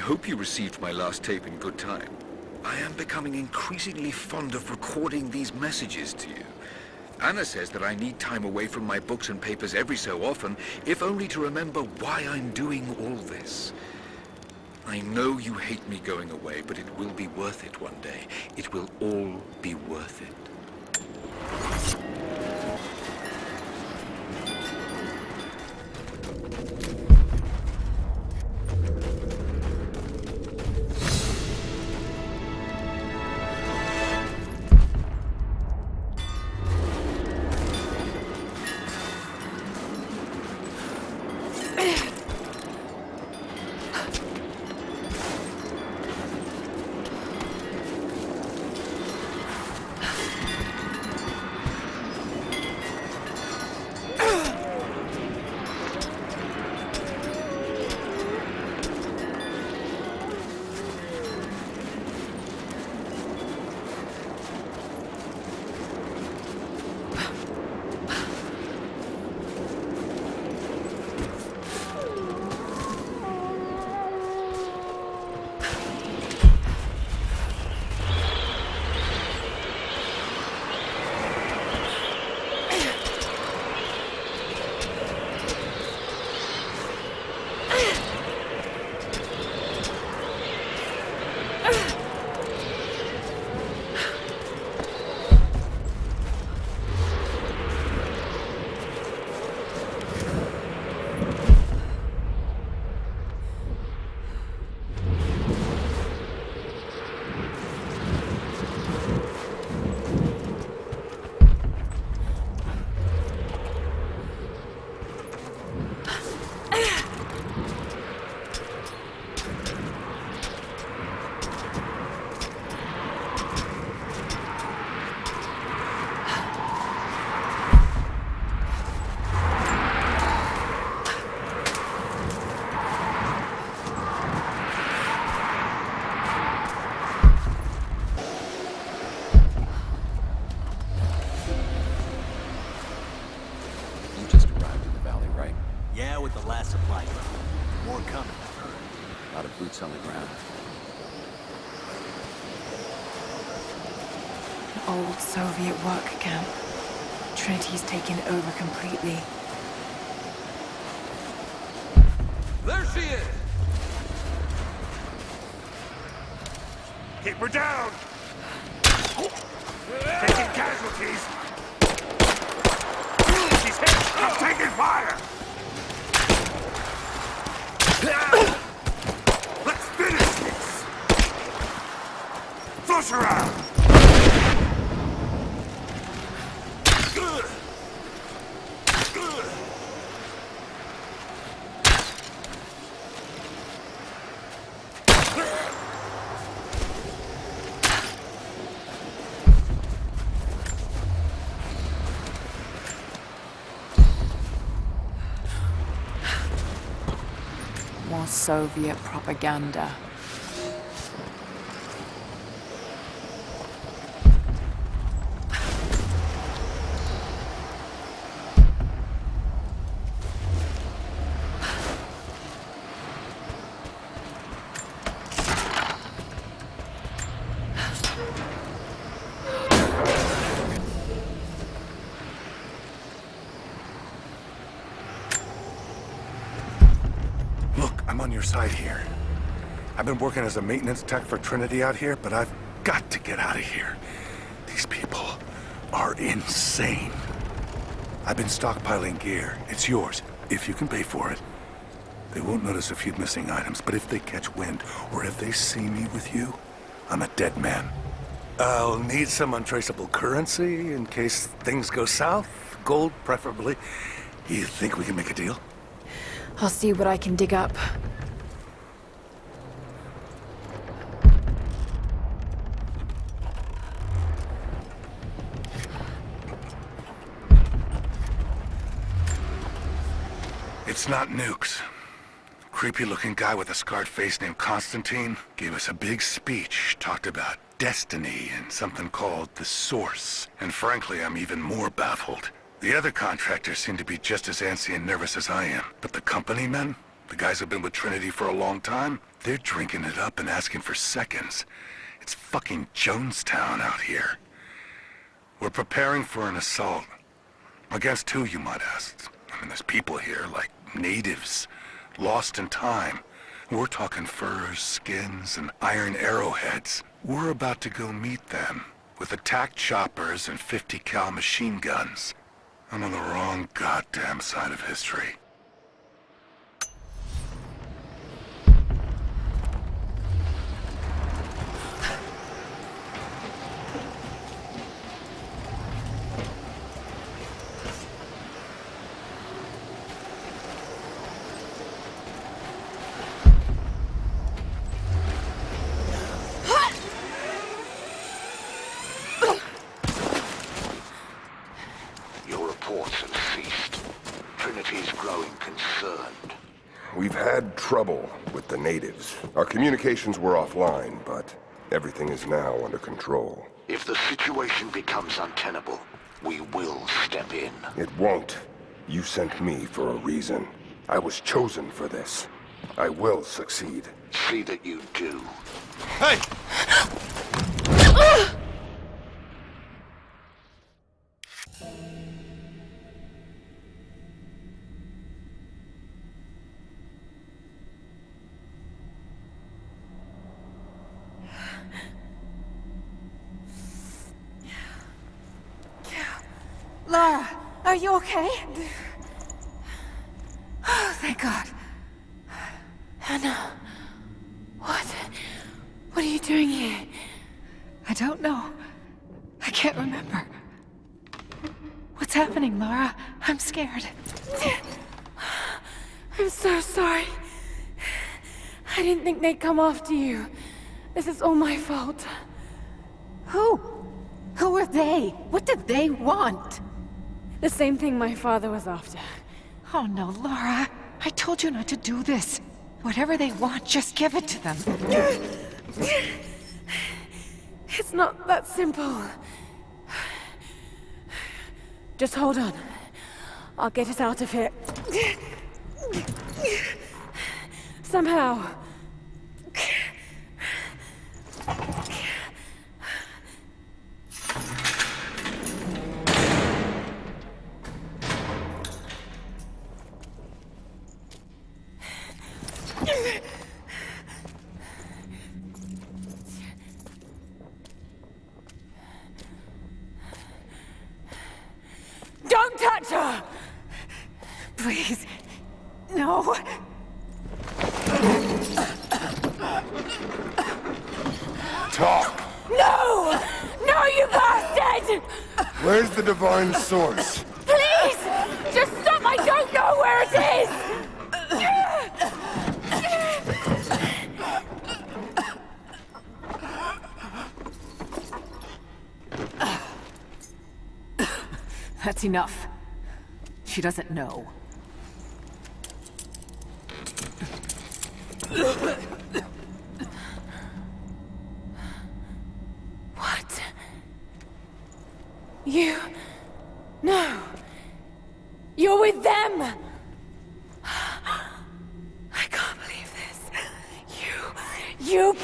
hope you received my last tape in good time. I am becoming increasingly fond of recording these messages to you. Anna says that I need time away from my books and papers every so often, if only to remember why I'm doing all this. I know you hate me going away, but it will be worth it one day. It will all be worth it. On the ground. An old Soviet work camp. Trinity's taken over completely. There she is! Keep her down! Taking casualties! She's hit! I'm taking fire! Let's finish this! Flush her out! More Soviet propaganda. I'm on your side here. I've been working as a maintenance tech for Trinity out here, but I've got to get out of here. These people are insane. I've been stockpiling gear. It's yours, if you can pay for it. They won't notice a few missing items, but if they catch wind, or if they see me with you, I'm a dead man. I'll need some untraceable currency in case things go south. Gold, preferably. You think we can make a deal? I'll see what I can dig up. It's not nukes. Creepy-looking guy with a scarred face named Constantine gave us a big speech, talked about destiny and something called the Source. And frankly, I'm even more baffled. The other contractors seem to be just as antsy and nervous as I am. But the company men? The guys have been with Trinity for a long time. They're drinking it up and asking for seconds. It's fucking Jonestown out here. We're preparing for an assault. Against who, you might ask? I mean, there's people here, like natives, lost in time. We're talking furs, skins, and iron arrowheads. We're about to go meet them with attack choppers and 50 cal machine guns. I'm on the wrong goddamn side of history. We've had trouble with the natives. Our communications were offline, but everything is now under control. If the situation becomes untenable, we will step in. It won't. You sent me for a reason. I was chosen for this. I will succeed. See that you do. Hey! Lara, are you okay? Oh, thank God. Anna, what are you doing here? I don't know. I can't remember. What's happening, Lara? I'm scared. I'm so sorry. I didn't think they'd come after you. This is all my fault. Who? Who are they? What did they want? The same thing my father was after. Oh no, Lara. I told you not to do this. Whatever they want, just give it to them. It's not that simple. Just hold on. I'll get us out of here. Somehow. Don't touch her! Please. No. Talk! No! No, you bastard! Where's the divine source? Please! Just stop! I don't know where it is! That's enough. She doesn't know. What? You... No. You're with them! I can't believe this. You...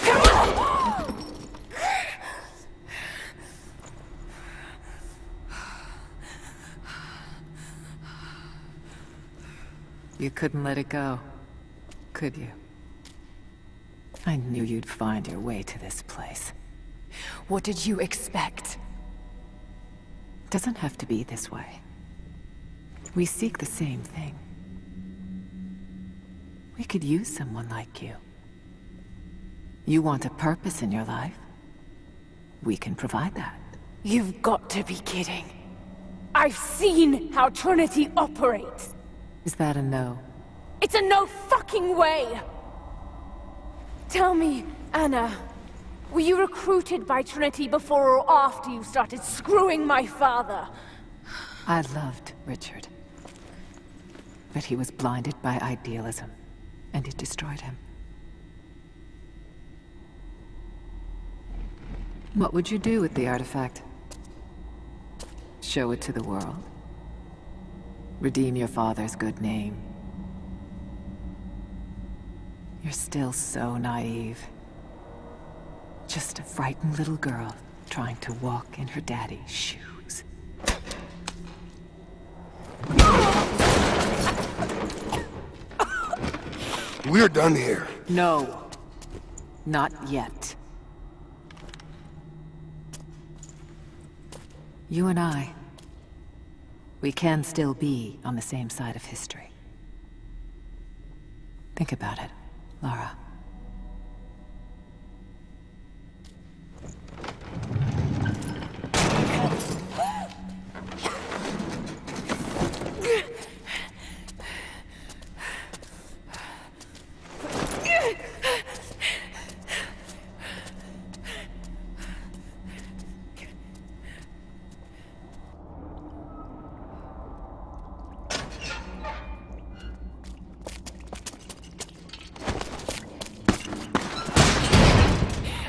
You couldn't let it go, could you? I knew you'd find your way to this place. What did you expect? Doesn't have to be this way. We seek the same thing. We could use someone like you. You want a purpose in your life? We can provide that. You've got to be kidding. I've seen how Trinity operates. Is that a no? It's a no fucking way! Tell me, Anna, were you recruited by Trinity before or after you started screwing my father? I loved Richard. But he was blinded by idealism, and it destroyed him. What would you do with the artifact? Show it to the world? Redeem your father's good name? You're still so naive. Just a frightened little girl trying to walk in her daddy's shoes. We're done here. No. Not yet. You and I, we can still be on the same side of history. Think about it, Lara.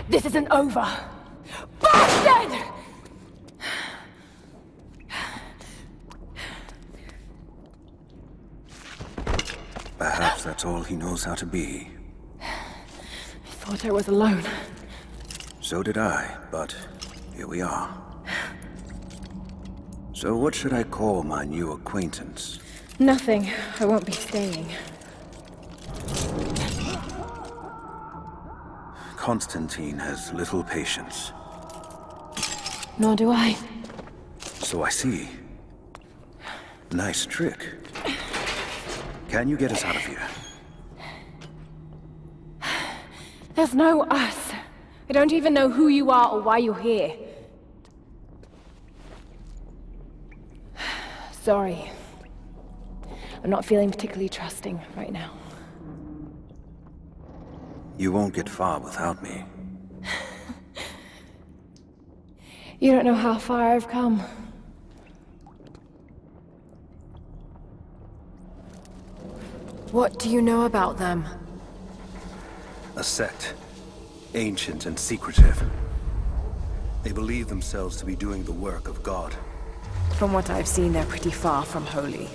This isn't over! Bastard! Perhaps that's all he knows how to be. I thought I was alone. So did I, but here we are. So what should I call my new acquaintance? Nothing. I won't be staying. Constantine has little patience. Nor do I. So I see. Nice trick. Can you get us out of here? There's no us. I don't even know who you are or why you're here. Sorry. I'm not feeling particularly trusting right now. You won't get far without me. You don't know how far I've come. What do you know about them? A sect. Ancient and secretive. They believe themselves to be doing the work of God. From what I've seen, they're pretty far from holy.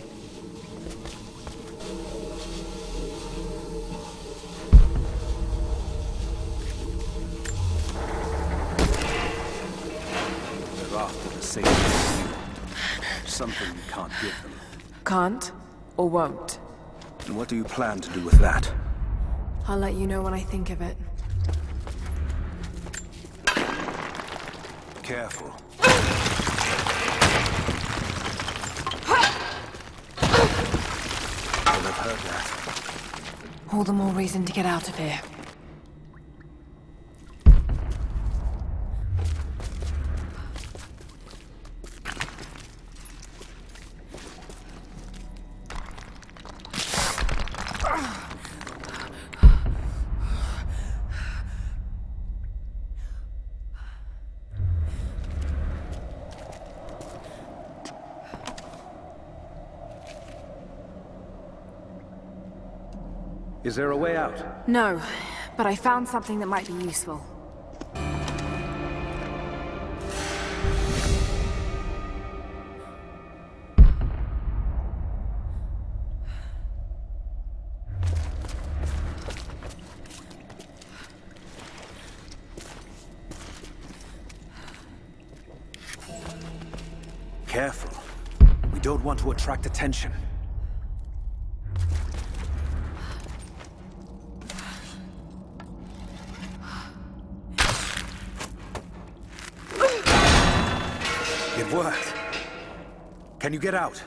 They're after the sacred seal. Something you can't give them. Can't or won't? And what do you plan to do with that? I'll let you know when I think of it. Careful. I'll have heard that. All the more reason to get out of here. Is there a way out? No, but I found something that might be useful. Careful. We don't want to attract attention. It worked. Can you get out?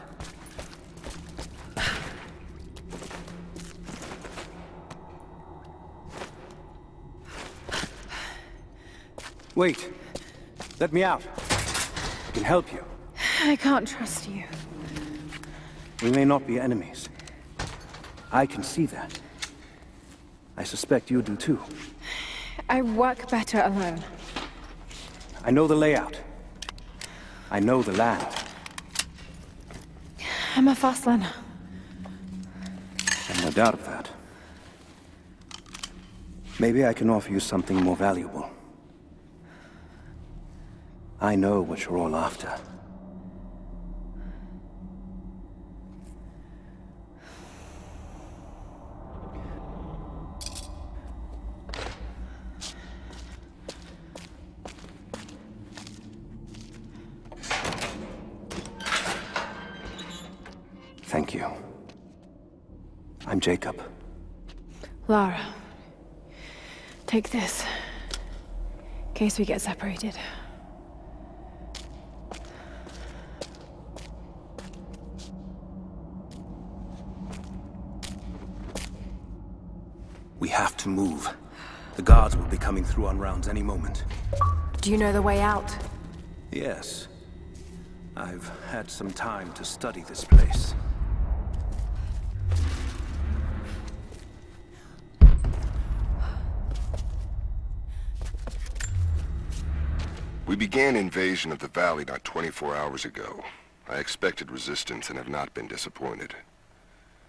Wait. Let me out. I can help you. I can't trust you. We may not be enemies. I can see that. I suspect you do too. I work better alone. I know the layout. I know the land. I'm a fast learner. I've no doubt of that. Maybe I can offer you something more valuable. I know what you're all after. Thank you. I'm Jacob. Lara. Take this. In case we get separated. We have to move. The guards will be coming through on rounds any moment. Do you know the way out? Yes. I've had some time to study this place. We began invasion of the valley not 24 hours ago. I expected resistance and have not been disappointed.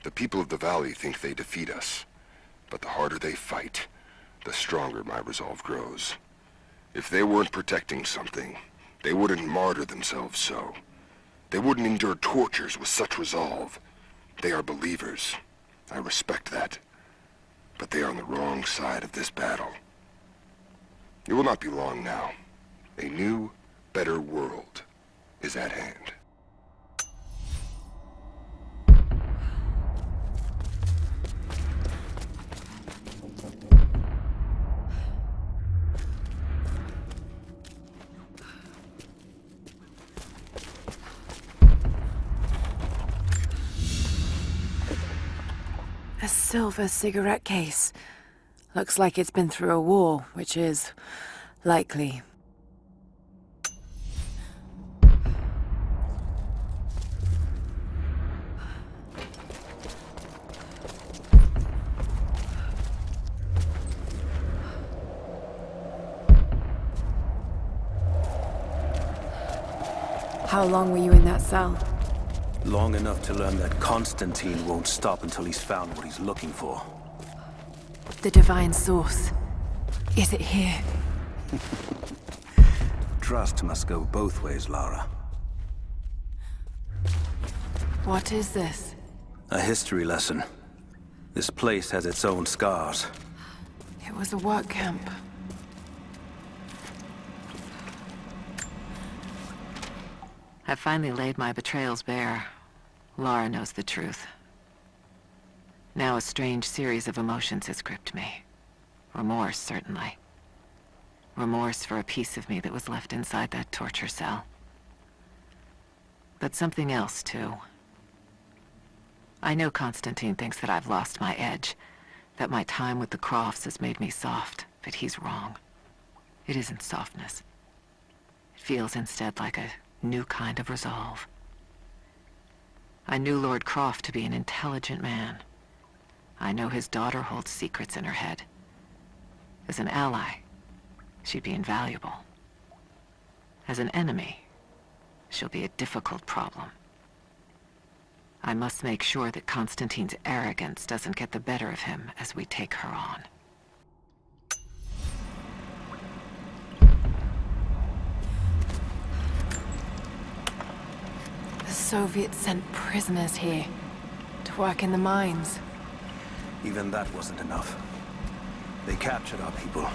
The people of the valley think they defeat us, but the harder they fight, the stronger my resolve grows. If they weren't protecting something, they wouldn't martyr themselves so. They wouldn't endure tortures with such resolve. They are believers. I respect that. But they are on the wrong side of this battle. It will not be long now. A new, better world is at hand. A silver cigarette case. Looks like it's been through a war, which is likely. How long were you in that cell? Long enough to learn that Constantine won't stop until he's found what he's looking for. The divine source. Is it here? Trust must go both ways, Lara. What is this? A history lesson. This place has its own scars. It was a work camp. I've finally laid my betrayals bare. Lara knows the truth. Now a strange series of emotions has gripped me. Remorse, certainly. Remorse for a piece of me that was left inside that torture cell. But something else, too. I know Constantine thinks that I've lost my edge, that my time with the Crofts has made me soft, but he's wrong. It isn't softness. It feels instead like a new kind of resolve. I knew Lord Croft to be an intelligent man. I know his daughter holds secrets in her head. As an ally, she'd be invaluable. As an enemy, she'll be a difficult problem. I must make sure that Constantine's arrogance doesn't get the better of him as we take her on. The Soviets sent prisoners here to work in the mines. Even that wasn't enough. They captured our people,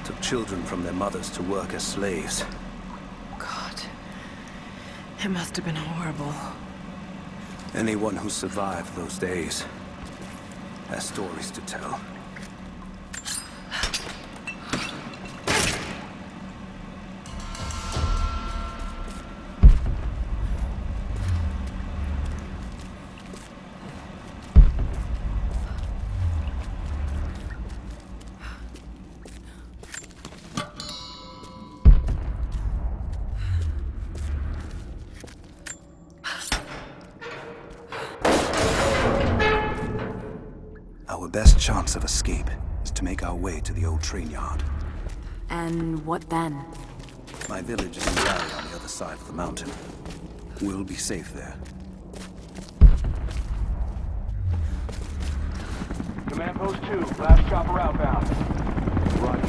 took children from their mothers to work as slaves. God, it must have been horrible. Anyone who survived those days has stories to tell. Our best chance of escape is to make our way to the old train yard. And what then? My village is in the valley on the other side of the mountain. We'll be safe there. Command Post 2, last chopper outbound. Right.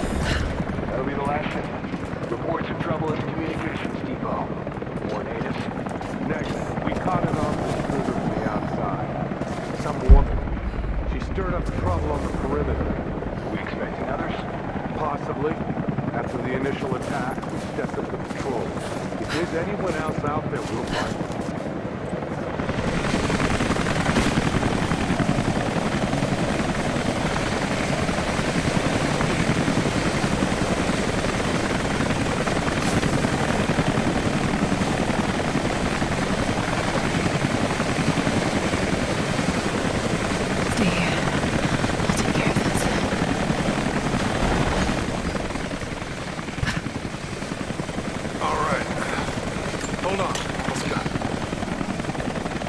That'll be the last ship. Reports of trouble at the communications depot. More natives. Next, we caught an officer from the outside. Some woman. She stirred up trouble on the perimeter. We expecting others? Possibly. After the initial attack, we stepped up the patrol. If there's anyone else out there, we'll find them.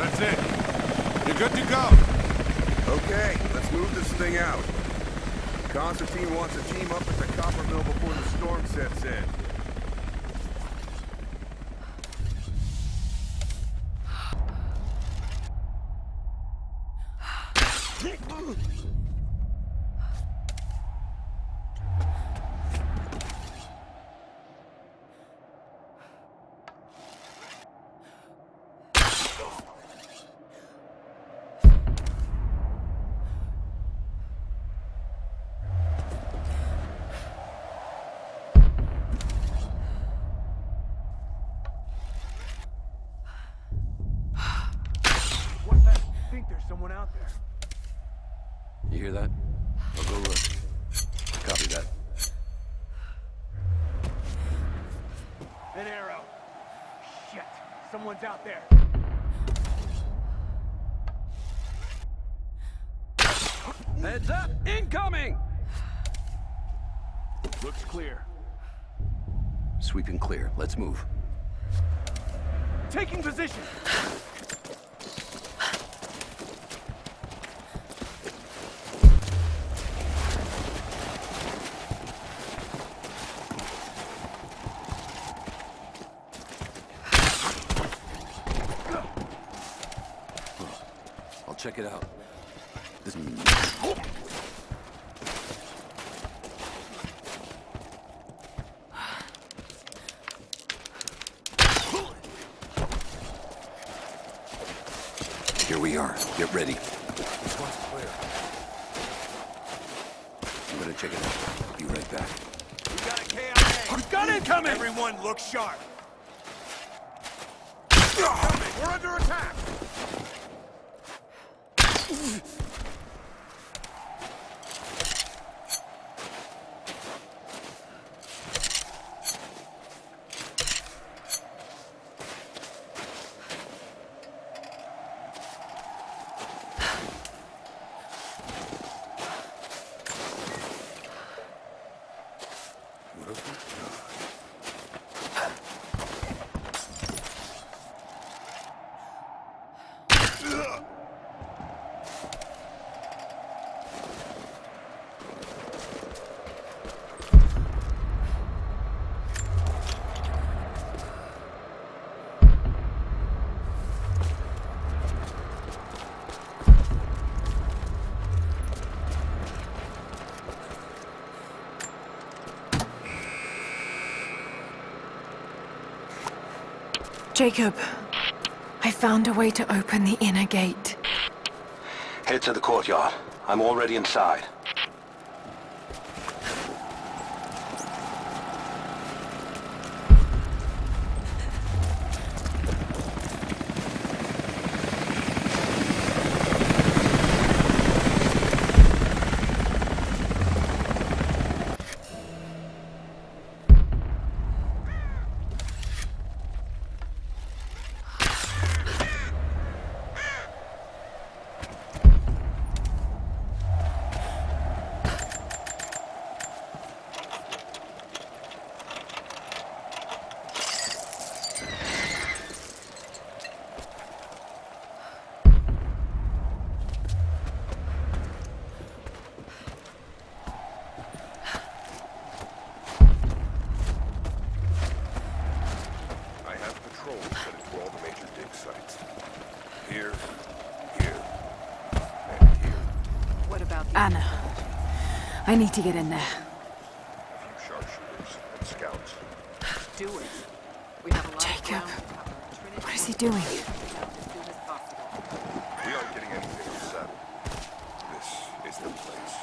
That's it. You're good to go. Okay, let's move this thing out. Constantine wants to team up at the copper mill before the storm sets in. I think there's someone out there. You hear that? I'll go look. Copy that. An arrow. Shit, someone's out there. Heads up! Incoming! Looks clear. Sweeping clear. Let's move. Taking position. I'll check it out. This... Here we are. Get ready. This one's clear. I'm gonna check it out. Be right back. We got a KIA. We've got incoming! Everyone look sharp. We're under attack! Jacob, I found a way to open the inner gate. Head to the courtyard. I'm already inside. Anna, I need to get in there. A few sharpshooters and scouts. Do it. We have a lot Jacob, of ground to cover. Trinity what is he doing? as soon as possible. We aren't getting anything unsettled. This is the place.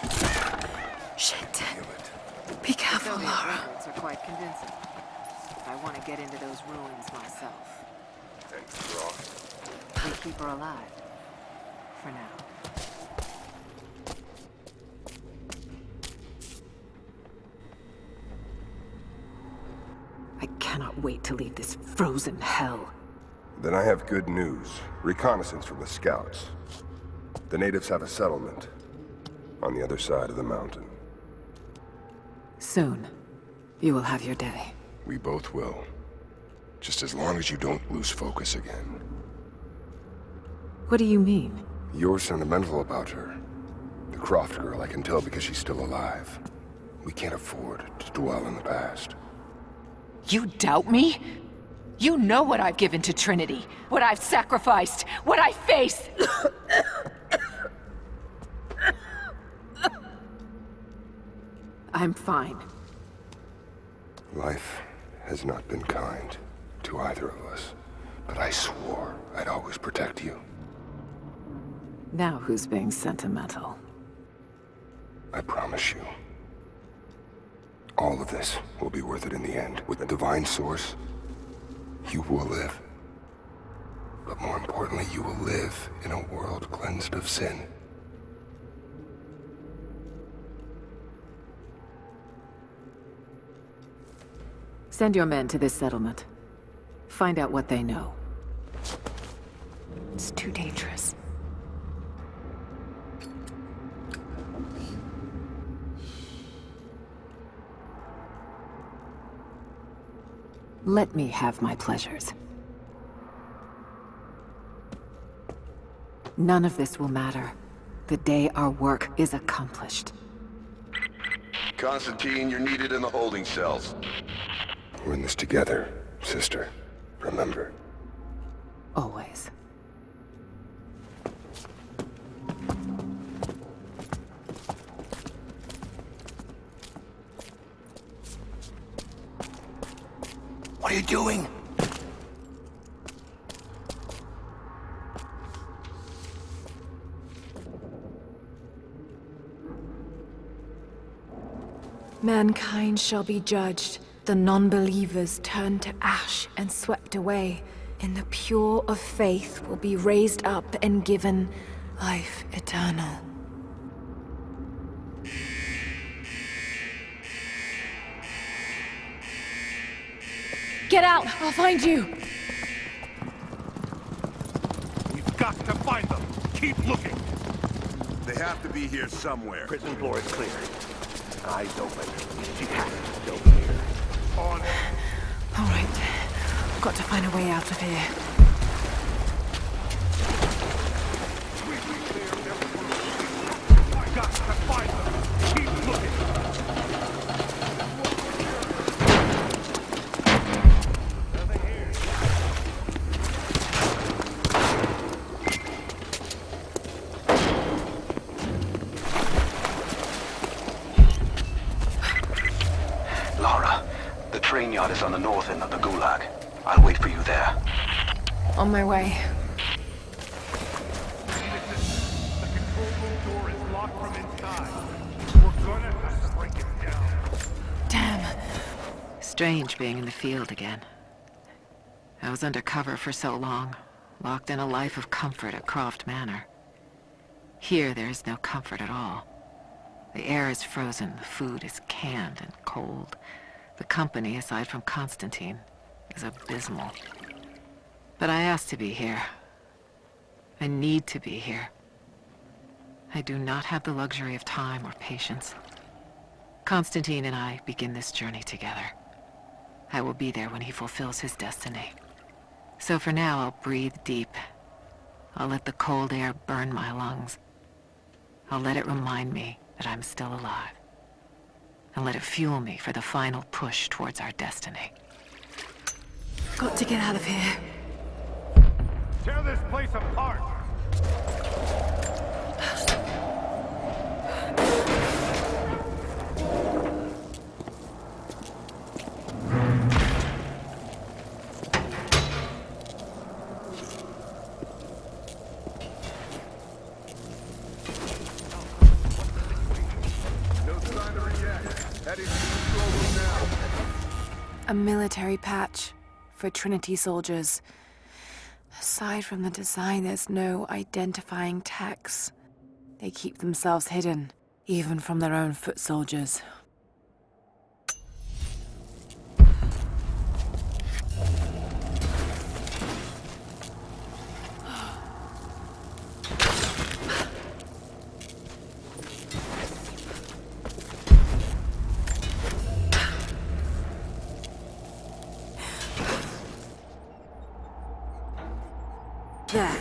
Shit. Feel it. Be careful, Soviet Lara. records are quite convincing. I want to get into those ruins myself. And draw. We keep her alive. For now. I cannot wait to leave this frozen hell. Then I have good news. Reconnaissance from the scouts. The natives have a settlement on the other side of the mountain. Soon, you will have your day. We both will. Just as long as you don't lose focus again. What do you mean? You're sentimental about her. The Croft girl, I can tell because she's still alive. We can't afford to dwell in the past. You doubt me? You know what I've given to Trinity, what I've sacrificed, what I face! I'm fine. Life has not been kind to either of us, but I swore I'd always protect you. Now who's being sentimental? I promise you. All of this will be worth it in the end. With the divine source, you will live. But more importantly, you will live in a world cleansed of sin. Send your men to this settlement. Find out what they know. It's too dangerous. Let me have my pleasures. None of this will matter the day our work is accomplished. Constantine, you're needed in the holding cells. We're in this together, sister. Remember. Always. What are you doing? Mankind shall be judged. The non-believers turned to ash and swept away. And the pure of faith will be raised up and given life eternal. Get out! I'll find you! We've got to find them. Keep looking. They have to be here somewhere. Prison floor is clear. Eyes open. She has to still be here. On. All right. I've got to find a way out of here. We've got to find them. Keep looking. Lara, the train yard is on the north end of the gulag. I'll wait for you there. On my way. The control room door is locked from inside. We're gonna have to break it down. Damn. Strange being in the field again. I was under cover for so long, locked in a life of comfort at Croft Manor. Here there is no comfort at all. The air is frozen, the food is canned and cold. The company, aside from Constantine, is abysmal. But I asked to be here. I need to be here. I do not have the luxury of time or patience. Constantine and I begin this journey together. I will be there when he fulfills his destiny. So for now, I'll breathe deep. I'll let the cold air burn my lungs. I'll let it remind me that I'm still alive. And let it fuel me for the final push towards our destiny. Got to get out of here. Tear this place apart. No sign to reject. Heading to the control room now. A military patch for Trinity soldiers. Aside from the design, there's no identifying tags. They keep themselves hidden, even from their own foot soldiers. There.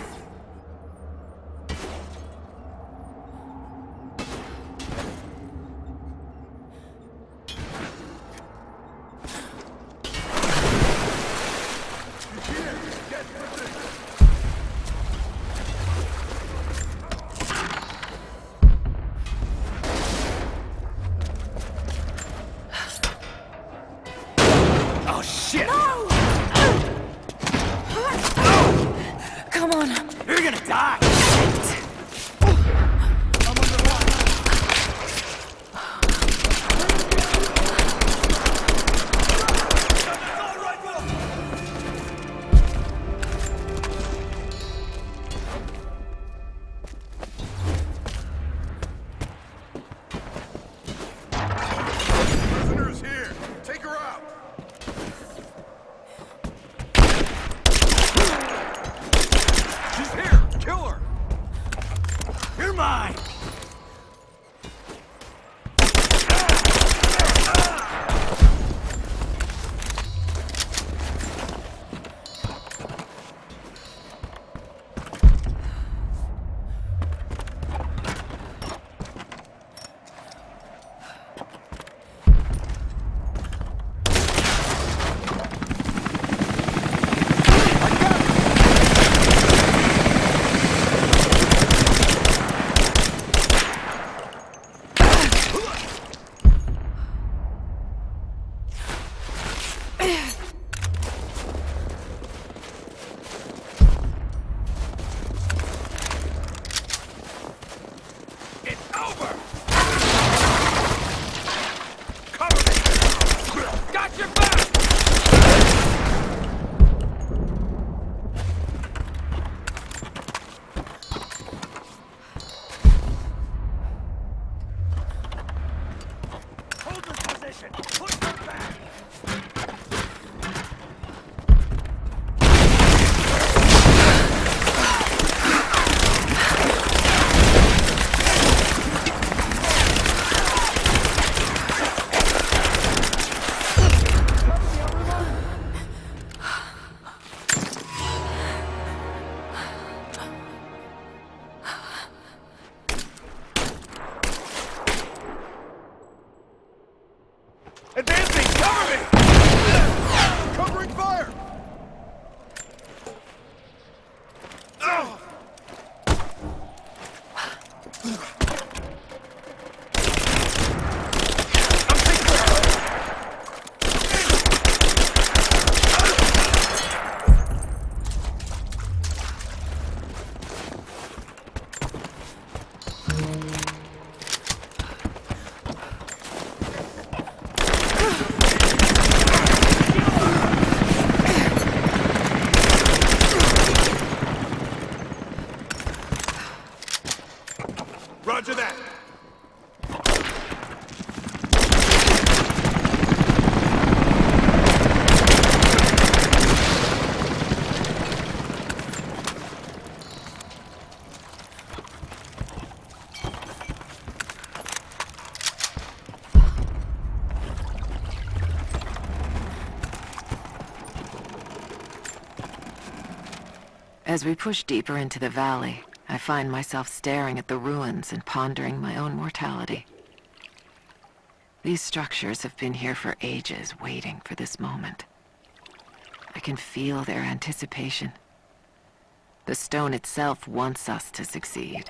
gonna die! Prisoners here! Take her out! She's here! Kill her! You're mine! Advancing! Cover me! Covering fire! Roger that! As we push deeper into the valley, I find myself staring at the ruins and pondering my own mortality. These structures have been here for ages, waiting for this moment. I can feel their anticipation. The stone itself wants us to succeed.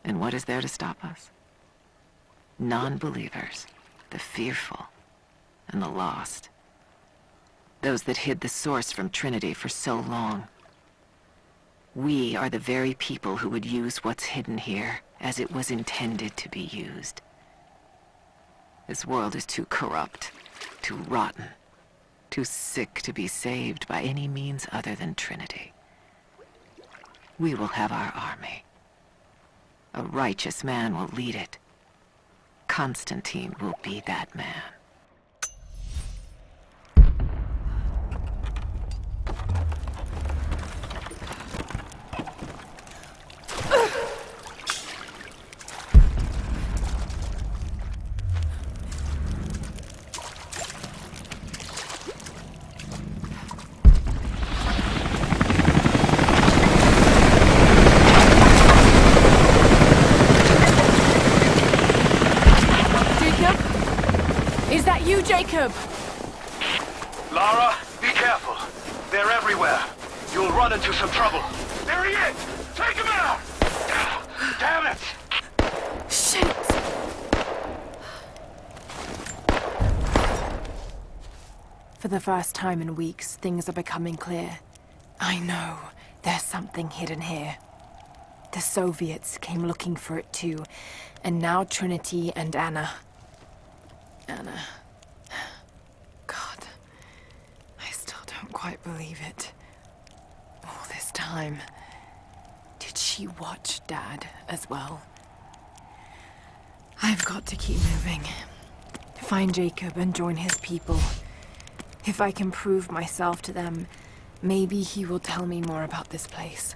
And what is there to stop us? Non-believers, the fearful, and the lost. Those that hid the source from Trinity for so long. We are the very people who would use what's hidden here as it was intended to be used. This world is too corrupt, too rotten, too sick to be saved by any means other than Trinity. We will have our army. A righteous man will lead it. Constantine will be that man. Jacob! Lara, be careful. They're everywhere. You'll run into some trouble. There he is! Take him out! Damn it! Shit! For the first time in weeks, things are becoming clear. I know. There's something hidden here. The Soviets came looking for it too, and now Trinity and Anna. Anna. God, I still don't quite believe it. All this time, did she watch Dad as well? I've got to keep moving. Find Jacob and join his people. If I can prove myself to them, maybe he will tell me more about this place.